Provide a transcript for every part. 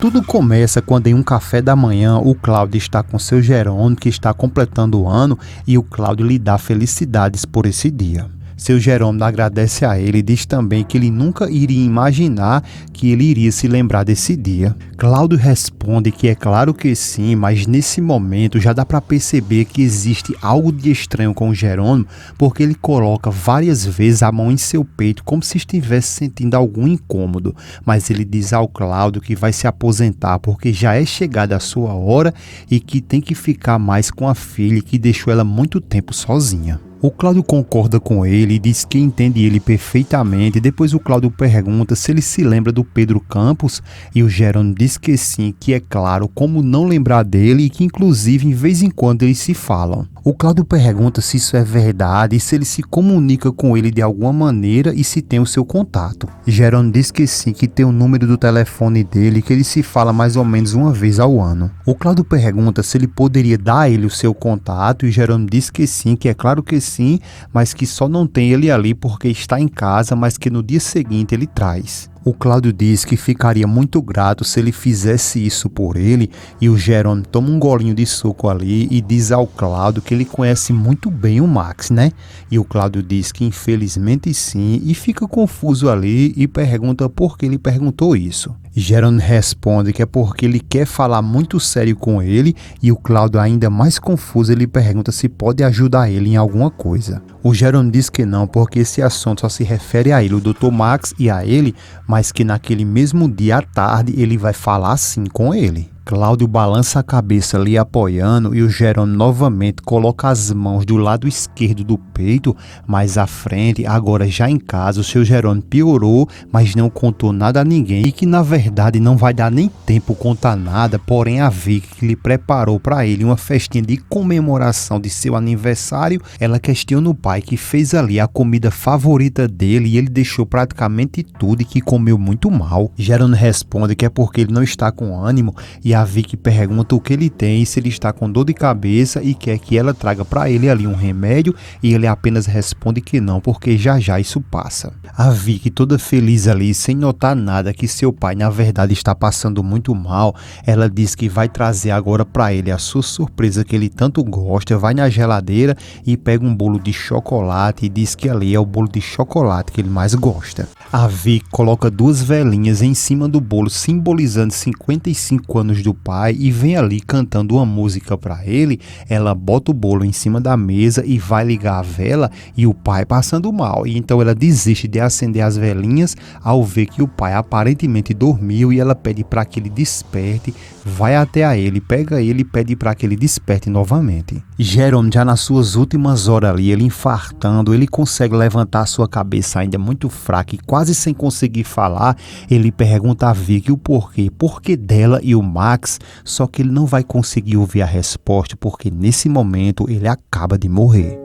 Tudo começa quando em um café da manhã o Cláudio está com seu Jerônimo que está completando o ano e o Cláudio lhe dá felicidades por esse dia. Seu Jerônimo agradece a ele e diz também que ele nunca iria imaginar que ele iria se lembrar desse dia. Cláudio responde que é claro que sim, mas nesse momento já dá para perceber que existe algo de estranho com o Jerônimo, porque ele coloca várias vezes a mão em seu peito como se estivesse sentindo algum incômodo, mas ele diz ao Cláudio que vai se aposentar porque já é chegada a sua hora e que tem que ficar mais com a filha que deixou ela muito tempo sozinha. O Cláudio concorda com ele e diz que entende ele perfeitamente. Depois o Cláudio pergunta se ele se lembra do Pedro Campos e o Jerônimo diz que sim, que é claro, como não lembrar dele e que inclusive em vez em quando eles se falam. O Cláudio pergunta se isso é verdade e se ele se comunica com ele de alguma maneira e se tem o seu contato. Jerônimo diz que sim, que tem o número do telefone dele e que ele se fala mais ou menos uma vez ao ano. O Cláudio pergunta se ele poderia dar a ele o seu contato e Jerônimo diz que sim, que é claro que sim, mas que só não tem ele ali porque está em casa, mas que no dia seguinte ele traz. O Cláudio diz que ficaria muito grato se ele fizesse isso por ele e o Jerônimo toma um golinho de suco ali e diz ao Cláudio que ele conhece muito bem o Max, né? E o Cláudio diz que infelizmente sim e fica confuso ali e pergunta por que ele perguntou isso. Jerônimo responde que é porque ele quer falar muito sério com ele e o Cláudio, ainda mais confuso, ele pergunta se pode ajudar ele em alguma coisa. O Jerônimo diz que não, porque esse assunto só se refere a ele, o Dr. Max e a ele, mas que naquele mesmo dia à tarde ele vai falar sim com ele. Cláudio balança a cabeça ali apoiando e o Jerônimo novamente coloca as mãos do lado esquerdo do peito, mais à frente. Agora já em casa o seu Jerônimo piorou, mas não contou nada a ninguém e que na verdade não vai dar nem tempo contar nada, porém a Vicky, que lhe preparou para ele uma festinha de comemoração de seu aniversário, ela questiona o pai que fez ali a comida favorita dele e ele deixou praticamente tudo e que comeu muito mal. Jerônimo responde que é porque ele não está com ânimo e a Vicky pergunta o que ele tem e se ele está com dor de cabeça e quer que ela traga para ele ali um remédio e ele apenas responde que não, porque já já isso passa. A Vicky, toda feliz ali, sem notar nada que seu pai na verdade está passando muito mal, ela diz que vai trazer agora para ele a sua surpresa que ele tanto gosta, vai na geladeira e pega um bolo de chocolate e diz que ali é o bolo de chocolate que ele mais gosta. A Vicky coloca 2 velinhas em cima do bolo, simbolizando 55 anos do pai e vem ali cantando uma música para ele. Ela bota o bolo em cima da mesa e vai ligar a vela e o pai passando mal. E então ela desiste de acender as velinhas ao ver que o pai aparentemente dormiu e ela pede para que ele desperte, vai até a ele, pega ele e pede para que ele desperte novamente. Jerônimo já nas suas últimas horas ali, ele infartando, ele consegue levantar a sua cabeça ainda muito fraca e quase sem conseguir falar, ele pergunta a Vicky o porquê dela e o Max, só que ele não vai conseguir ouvir a resposta porque nesse momento ele acaba de morrer.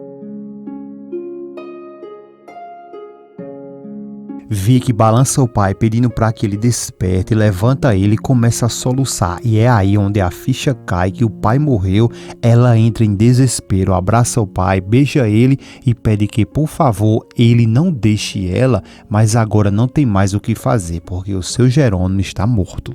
Vicky balança o pai pedindo para que ele desperte, levanta ele e começa a soluçar e é aí onde a ficha cai que o pai morreu. Ela entra em desespero, abraça o pai, beija ele e pede que por favor ele não deixe ela, mas agora não tem mais o que fazer porque o seu Jerônimo está morto.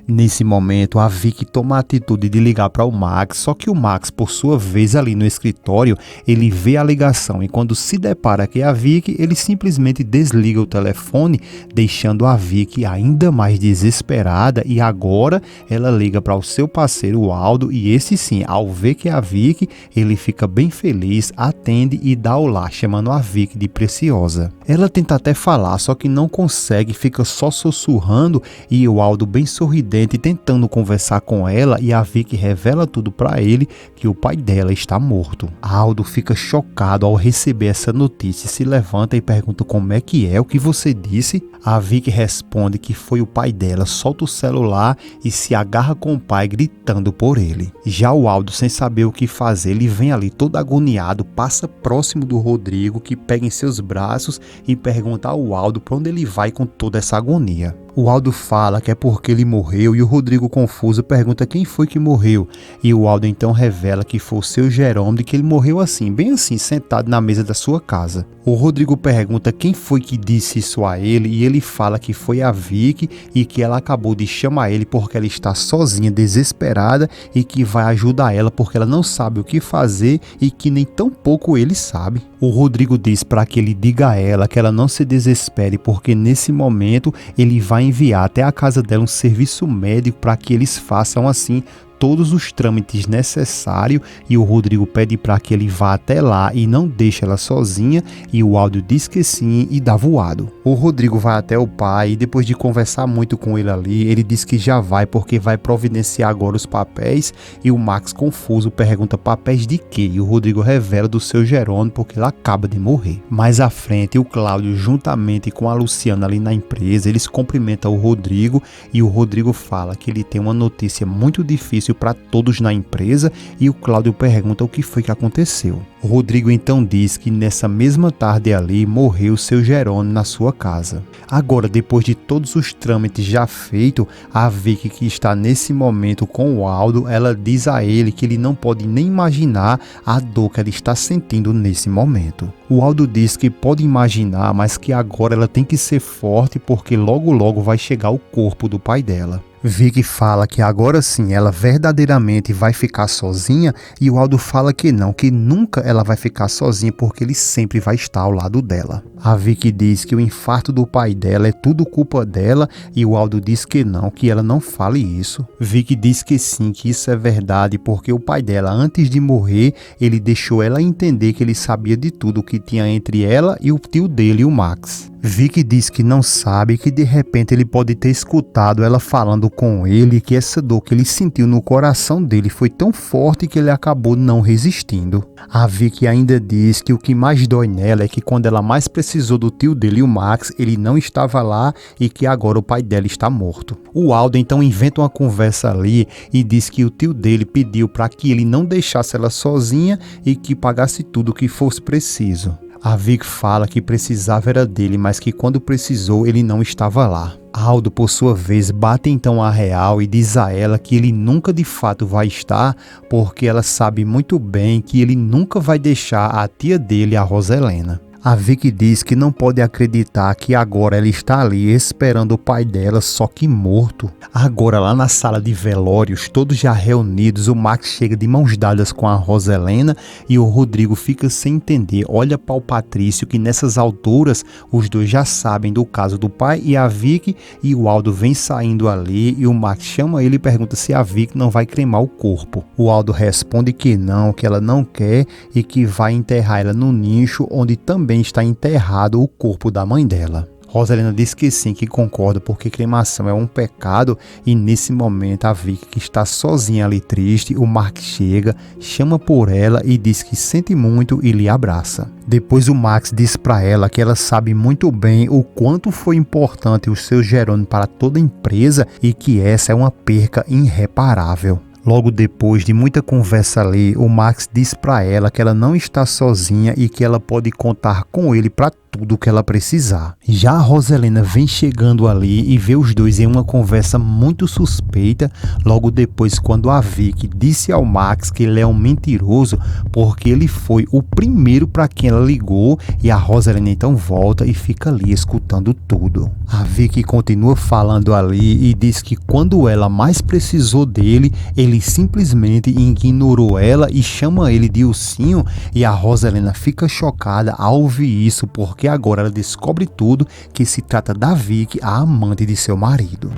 Nesse momento, a Vicky toma a atitude de ligar para o Max, só que o Max, por sua vez, ali no escritório, ele vê a ligação e quando se depara que é a Vicky, ele simplesmente desliga o telefone, deixando a Vicky ainda mais desesperada e agora ela liga para o seu parceiro, o Aldo, e esse sim, ao ver que é a Vicky, ele fica bem feliz, atende e dá olá, chamando a Vicky de preciosa. Ela tenta até falar, só que não consegue, fica só sussurrando e o Aldo bem sorridente tentando conversar com ela e a Vicky revela tudo para ele que o pai dela está morto. Aldo fica chocado ao receber essa notícia, se levanta e pergunta como é o que você disse? A Vicky responde que foi o pai dela, solta o celular e se agarra com o pai gritando por ele. Já o Aldo, sem saber o que fazer, ele vem ali todo agoniado, passa próximo do Rodrigo que pega em seus braços e pergunta ao Aldo para onde ele vai com toda essa agonia. O Aldo fala que é porque ele morreu e o Rodrigo, confuso, pergunta quem foi que morreu. E o Aldo então revela que foi o seu Jerônimo e que ele morreu assim, bem assim, sentado na mesa da sua casa. O Rodrigo pergunta quem foi que disse isso a ele e ele fala que foi a Vicky e que ela acabou de chamar ele porque ela está sozinha, desesperada e que vai ajudar ela porque ela não sabe o que fazer e que nem tão pouco ele sabe. O Rodrigo diz para que ele diga a ela que ela não se desespere porque nesse momento ele vai enviar até a casa dela um serviço médico para que eles façam assim todos os trâmites necessários e o Rodrigo pede para que ele vá até lá e não deixe ela sozinha e o Aldo diz que sim e dá voado. O Rodrigo vai até o pai e depois de conversar muito com ele ali, ele diz que já vai porque vai providenciar agora os papéis e o Max, confuso, pergunta papéis de quê? E o Rodrigo revela do seu Jerônimo porque ele acaba de morrer. Mais à frente, o Cláudio juntamente com a Luciana ali na empresa, eles cumprimentam o Rodrigo e o Rodrigo fala que ele tem uma notícia muito difícil para todos na empresa e o Cláudio pergunta o que foi que aconteceu. O Rodrigo então diz que nessa mesma tarde ali morreu seu Jerônimo na sua casa. Agora, depois de todos os trâmites já feitos, a Vicky, que está nesse momento com o Aldo, ela diz a ele que ele não pode nem imaginar a dor que ela está sentindo nesse momento. O Aldo diz que pode imaginar, mas que agora ela tem que ser forte porque logo vai chegar o corpo do pai dela. Vicky fala que agora sim ela verdadeiramente vai ficar sozinha e o Aldo fala que não, que nunca ela vai ficar sozinha porque ele sempre vai estar ao lado dela. A Vicky diz que o infarto do pai dela é tudo culpa dela e o Aldo diz que não, que ela não fale isso. Vicky diz que sim, que isso é verdade porque o pai dela, antes de morrer, ele deixou ela entender que ele sabia de tudo o que tinha entre ela e o tio dele, o Max. Vicky diz que não sabe, que de repente ele pode ter escutado ela falando com ele, que essa dor que ele sentiu no coração dele foi tão forte que ele acabou não resistindo. A Vicky ainda diz que o que mais dói nela é que quando ela mais precisou do tio dele, o Max, ele não estava lá e que agora o pai dela está morto. O Aldo então inventa uma conversa ali e diz que o tio dele pediu para que ele não deixasse ela sozinha e que pagasse tudo o que fosse preciso. A Vicky fala que precisava era dele, mas que quando precisou ele não estava lá. Aldo, por sua vez, bate então a real e diz a ela que ele nunca de fato vai estar, porque ela sabe muito bem que ele nunca vai deixar a tia dele, a Roselena. A Vicky diz que não pode acreditar que agora ela está ali esperando o pai dela, só que morto. Agora, lá na sala de velórios, todos já reunidos, o Max chega de mãos dadas com a Roselena e o Rodrigo fica sem entender. Olha para o Patrício que nessas alturas os dois já sabem do caso do pai e a Vicky, e o Aldo vem saindo ali e o Max chama ele e pergunta se a Vicky não vai cremar o corpo. O Aldo responde que não, que ela não quer e que vai enterrar ela no nicho onde também está enterrado o corpo da mãe dela. Roselena diz que sim, que concorda porque cremação é um pecado e nesse momento a Vicky, que está sozinha ali triste, o Mark chega, chama por ela e diz que sente muito e lhe abraça. Depois o Max diz para ela que ela sabe muito bem o quanto foi importante o seu Jerônimo para toda a empresa e que essa é uma perca irreparável. Logo depois de muita conversa ali, o Max diz para ela que ela não está sozinha e que ela pode contar com ele para tudo o que ela precisar. Já a Roselena vem chegando ali e vê os dois em uma conversa muito suspeita, logo depois quando a Vicky disse ao Max que ele é um mentiroso porque ele foi o primeiro para quem ela ligou, e a Roselena então volta e fica ali escutando tudo. A Vicky continua falando ali e diz que quando ela mais precisou dele, ele simplesmente ignorou ela e chama ele de ursinho, e a Roselena fica chocada ao ouvir isso porque agora ela descobre tudo, que se trata da Vicky, a amante de seu marido.